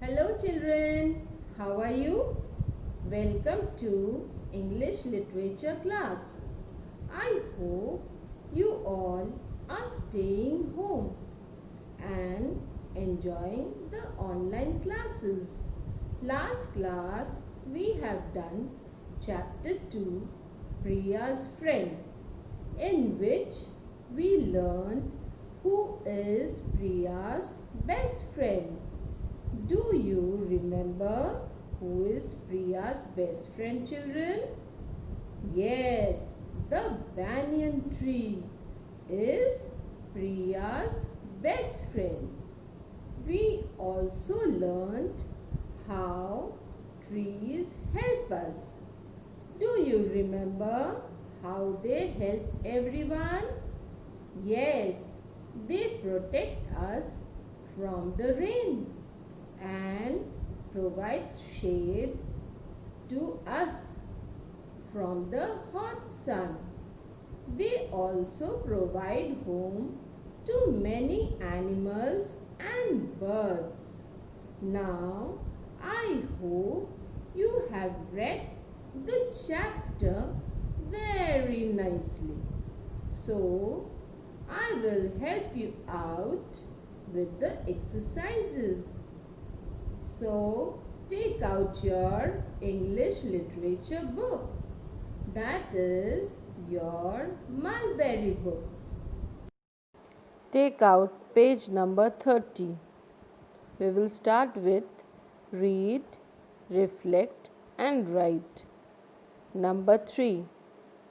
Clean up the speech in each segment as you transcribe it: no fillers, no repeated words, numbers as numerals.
Hello children, how are you? Welcome to English Literature class. I hope you all are staying home and enjoying the online classes. Last class we have done chapter 2 Priya's friend, in which we learned who is Priya's best friend. Do you remember who is Priya's best friend, children? Yes, the banyan tree is Priya's best friend. We also learned how trees help us. Do you remember how they help everyone? Yes, they protect us from the rain and provides shade to us from the hot sun. They also provide home to many animals and birds. Now, I hope you have read the chapter very nicely. So, I will help you out with the exercises. So, take out your English literature book. That is your Mulberry book. Take out page number 30. We will start with read, reflect and write. Number 3.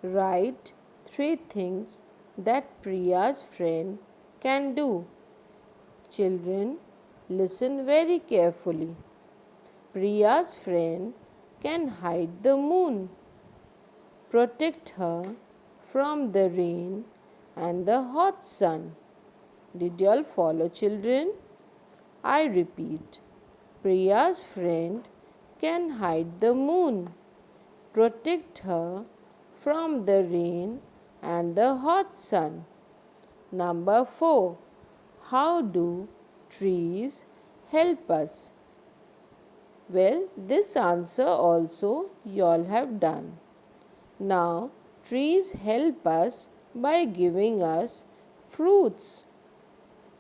Write 3 things that Priya's friend can do. Children, listen very carefully. Priya's friend can hide the moon, protect her from the rain and the hot sun. Did you all follow, children? I repeat, Priya's friend can hide the moon, protect her from the rain and the hot sun. Number 4. How do trees help us? Well, this answer also you all have done. Now, trees help us by giving us fruits.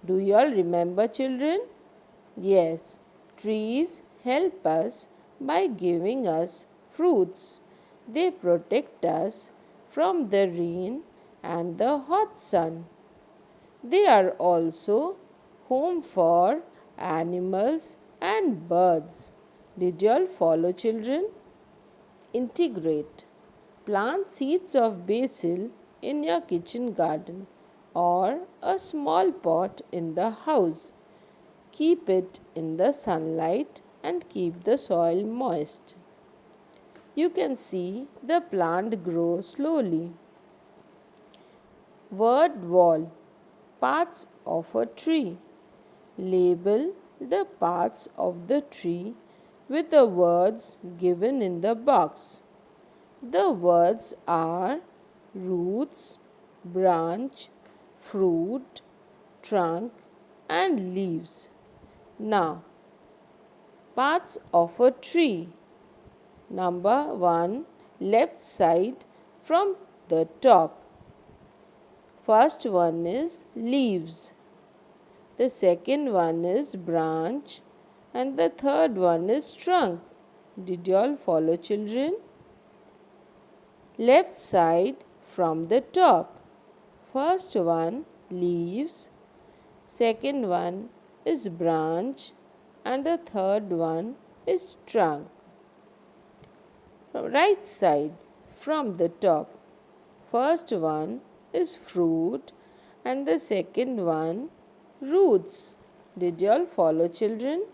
Do you all remember, children? Yes, trees help us by giving us fruits. They protect us from the rain and the hot sun. They are also home for animals and birds. Did you all follow, children? Integrate. Plant seeds of basil in your kitchen garden or a small pot in the house. Keep it in the sunlight and keep the soil moist. You can see the plant grow slowly. Word wall. Parts of a tree. Label the parts of the tree with the words given in the box. The words are roots, branch, fruit, trunk and leaves. Now, parts of a tree. Number 1, left side from the top. First one is leaves. The second one is branch and the third one is trunk. Did you all follow, children? Left side from the top. First one leaves, second one is branch and the third one is trunk. From right side from the top. First one is fruit and the second one roots. Did you all follow, children?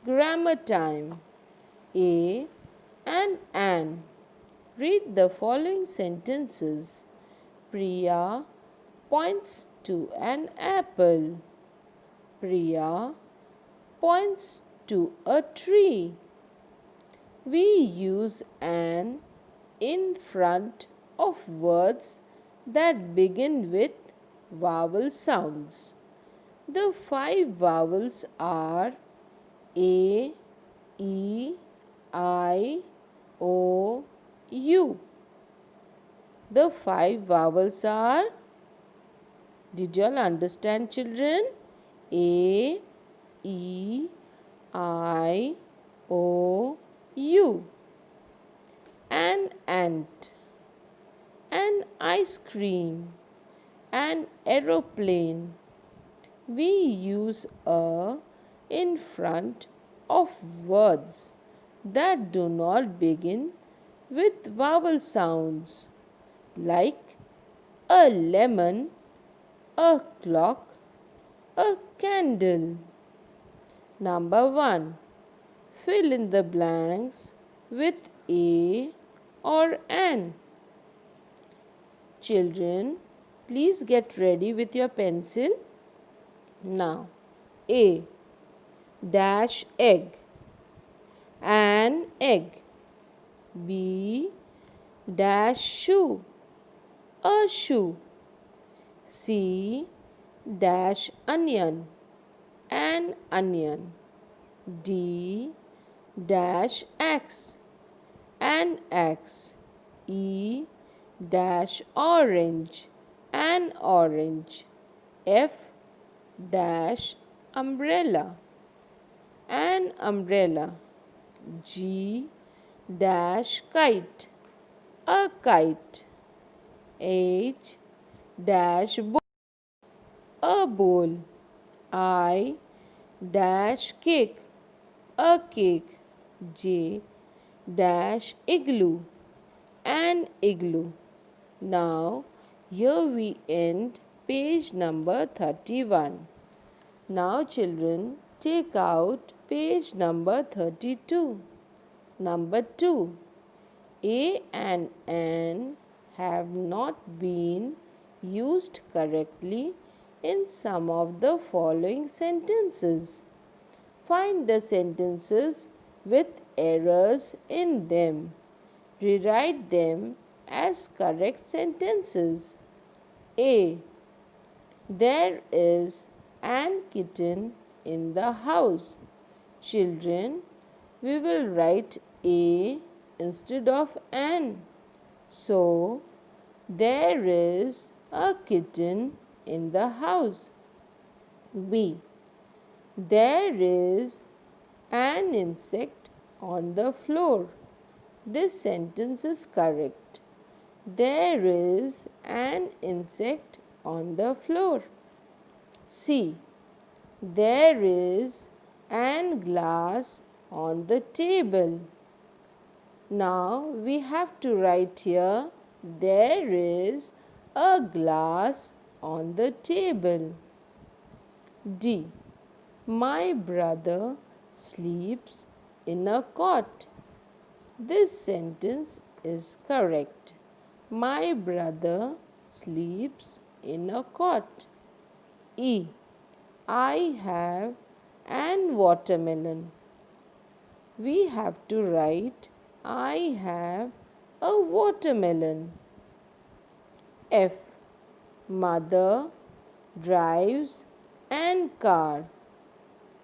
Grammar time. A and an. Read the following sentences. Priya points to an apple. Priya points to a tree. We use an in front of words that begin with vowel sounds. The 5 vowels are A, E, I, O, U. The 5 vowels are, did you all understand, children? A, E, I, O, U. An ant, an ice cream, an aeroplane. We use a in front of words that do not begin with vowel sounds, like a lemon, a clock, a candle. Number 1. Fill in the blanks with a or an. Children, please get ready with your pencil. Now, A. Dash egg. An egg. B. Dash shoe. A shoe. C. Dash onion. An onion. D. Dash axe. An axe. E. Dash orange. An orange. F. Dash umbrella. An umbrella. G. Dash kite. A kite. H. Dash bowl. A bowl. I. Dash cake. A cake. J. Dash igloo. An igloo. Now, here we end page number 31. Now, children, take out page number 32. Number 2. A and an have not been used correctly in some of the following sentences. Find the sentences with errors in them. Rewrite them as correct sentences. A. There is an kitten in the house. Children, we will write a instead of an. So, there is a kitten in the house. B. There is an insect on the floor. This sentence is correct. There is an insect on the floor. C. There is an glass on the table. Now we have to write here, there is a glass on the table. D. My brother sleeps in a cot. This sentence is correct. My brother sleeps in a cot. E. I have an watermelon. We have to write, I have a watermelon. F. Mother drives an car.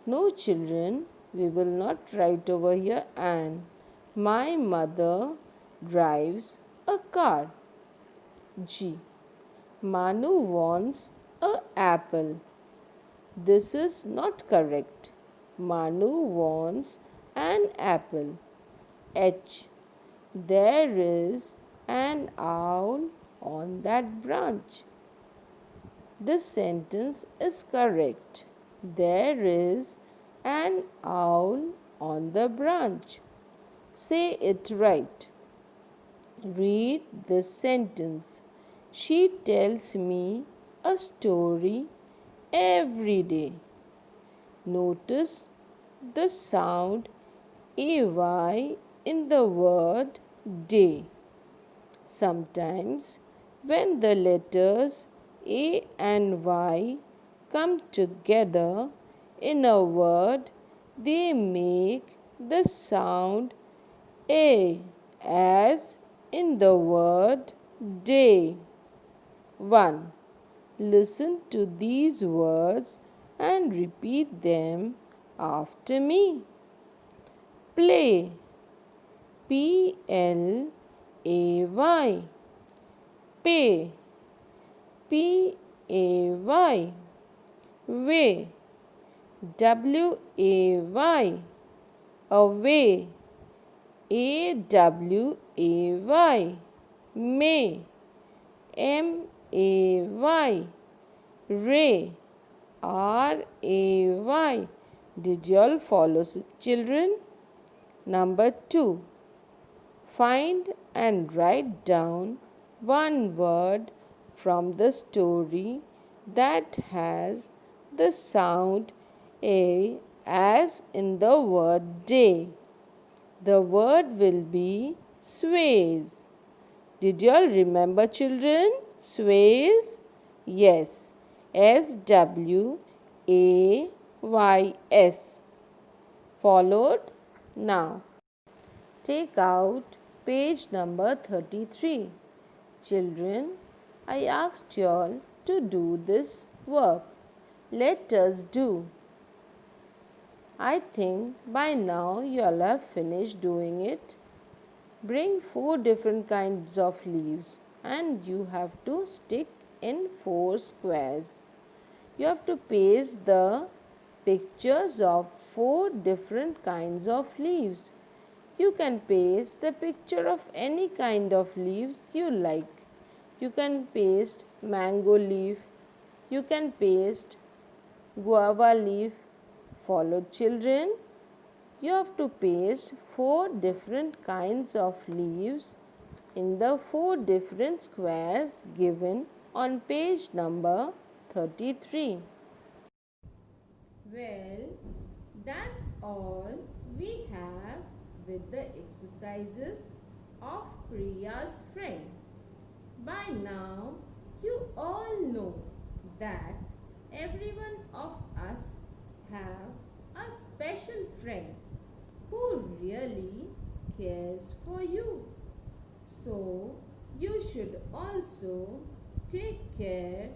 No, children, we will not write over here an. My mother drives a car. G. Manu wants an apple. This is not correct. Manu wants an apple. H. There is an owl on that branch. This sentence is correct. There is an owl on the branch. Say it right. Read this sentence. She tells me a story every day. Notice the sound AY in the word day. Sometimes when the letters A and Y come together in a word, they make the sound A, as in the word day. 1. Listen to these words and repeat them after me. Play. Play. Pay. Pay. Way. Way. Away. Away. May. May. Ray. Ray. Did you all follow, children? Number 2. Find and write down one word from the story that has the sound A as in the word day. The word will be sways. Did you all remember, children? Sways? Yes. SWAYS. Followed? Now, take out page number 33. Children, I asked you all to do this work. Let us do. I think by now you all have finished doing it. Bring 4 different kinds of leaves and you have to stick in 4 squares. You have to paste the pictures of 4 different kinds of leaves. You can paste the picture of any kind of leaves you like. You can paste mango leaf. You can paste guava leaf. Followed, children. You have to paste 4 different kinds of leaves in the 4 different squares given on page number 33. Well, that's all we have with the exercises of Priya's friend. By now, you all know that every one of us have a special friend who really cares for you. So, you should also take care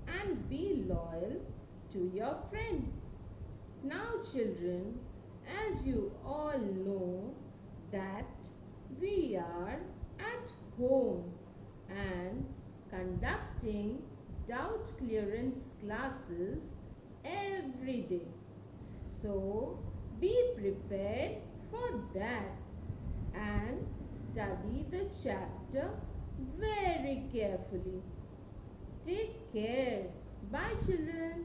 and be loyal to your friend. Now, children, as you all know that we are at home and conducting doubt clearance classes every day. So, be prepared for that and study the chapter very carefully. Take care. Bye, children.